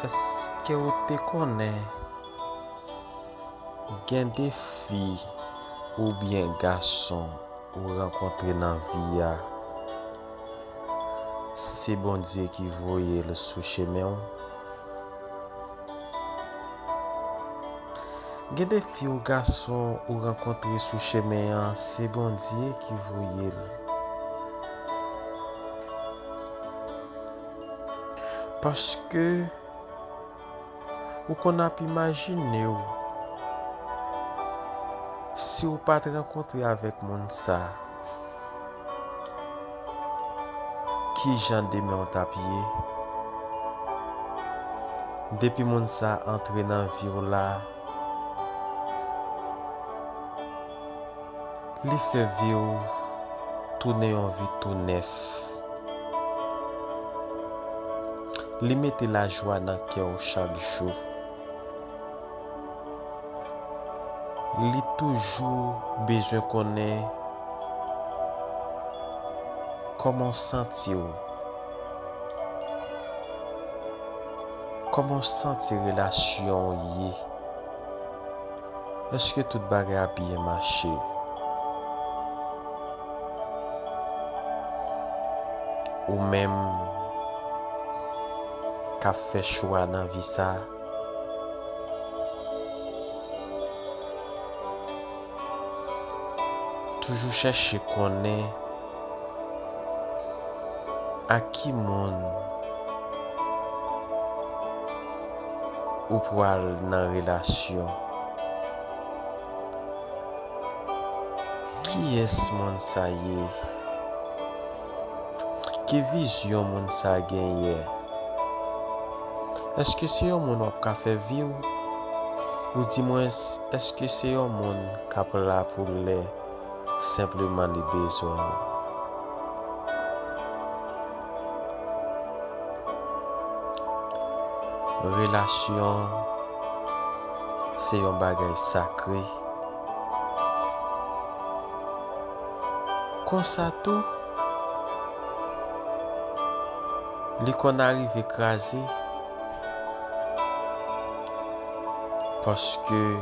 Eske ou te konen gen de fi ou bien gason ou renkontre nan vi ya, se bon Dieu ki voye le sou cheme ou? Gen de fi ou gason ou renkontre sou cheme yan, se bon Dieu ki voye l. Paske ou kon ap imagine ou, si ou pat renkontre avec moun sa, ki jan deme an tapye, depi moun sa entre nan vi ou la, li fe vi ou tourne yon vi tout nef. Li mette la joie nan kè ou chaque jour. Li toujou besoin konnen comment senti ou, comment senti relation yi. Est-ce que tout bagay a bien marché? Ou même ka fait choix dans vie ça, toujours chercher connaît à qui moun ou pour aller dans relation. Qui est moun sa yé? Qui vision moun sa genye? Est-ce que c'est un moun wap ka fait vivre? Ou di moins, est-ce que c'est un moun kap la pour les simplement les besoins? Relation, c'est un bagay sacré. Comme ça tout, li kon arrive écrasé, parce que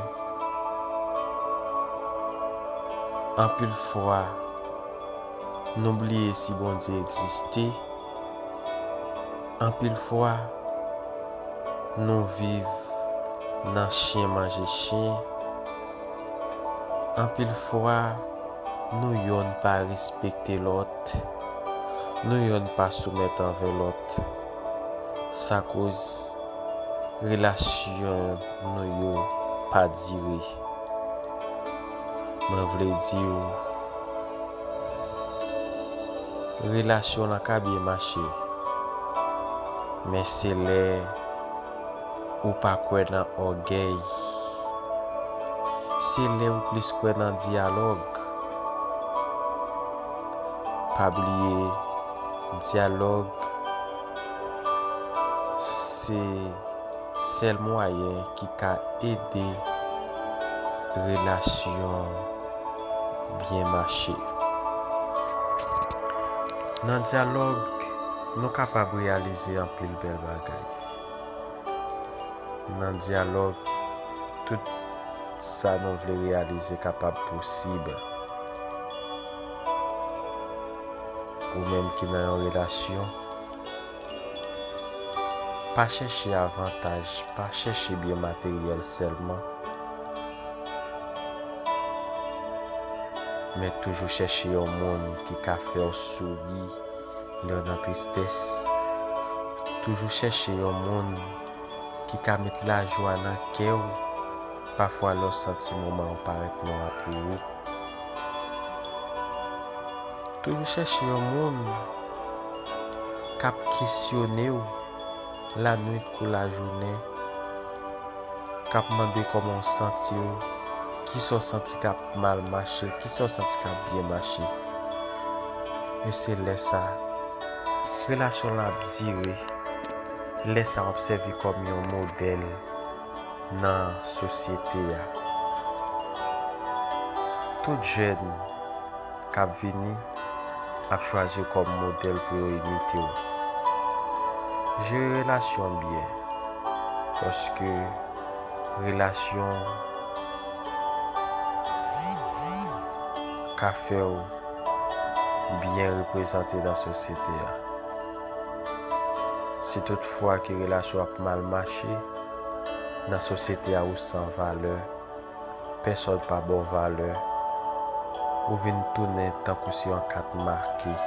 en pile fois n'oublier si bon Dieu existait, en pile fois nous vivons dans chien manger chien, en pile fois nous yon pas respecter l'autre, nous yon pas soumettre envers l'autre. Ça cause relation nous yo pas dire. Moi vle dire relation la ka bien marché, mais c'est les ou pas quoi dans orgueil, c'est les ou plus quoi dans dialogue. Pas oublier dialogue, c'est le moyen qui a aidé relation bien marcher. Dans le dialogue, nous sommes capables de réaliser un pile bel bagay. Dans le dialogue, tout ça nous voulons réaliser capable possible. Ou même qui dans une relation, pas chercher avantage, pas chercher bien matériel seulement, mais toujours chercher un monde qui a fait sourire dans tristesse, toujours chercher un monde qui a mettre la joie dans le cœur, parfois leur sentiment paraît noir pour vous. Toujours chercher un monde qui a questionné la nuit ou la journée, qui a demandé comment on sentit, qui sont senti qui a mal marché, qui sont senti qui a bien marché. Et c'est là ça, relation la dire, laisse observer comme un modèle dans la société. Tout jeune qui a venu a choisi comme modèle pour imiter. J'ai relation bien, Poske relasyon ka fe ou bien reprezante dan sosyete a. Si toutfwa ki relasyon ap mal mache, nan sosyete a ou san valeur, person pa bon valeur, ou vin toune tankou si yon kat marke.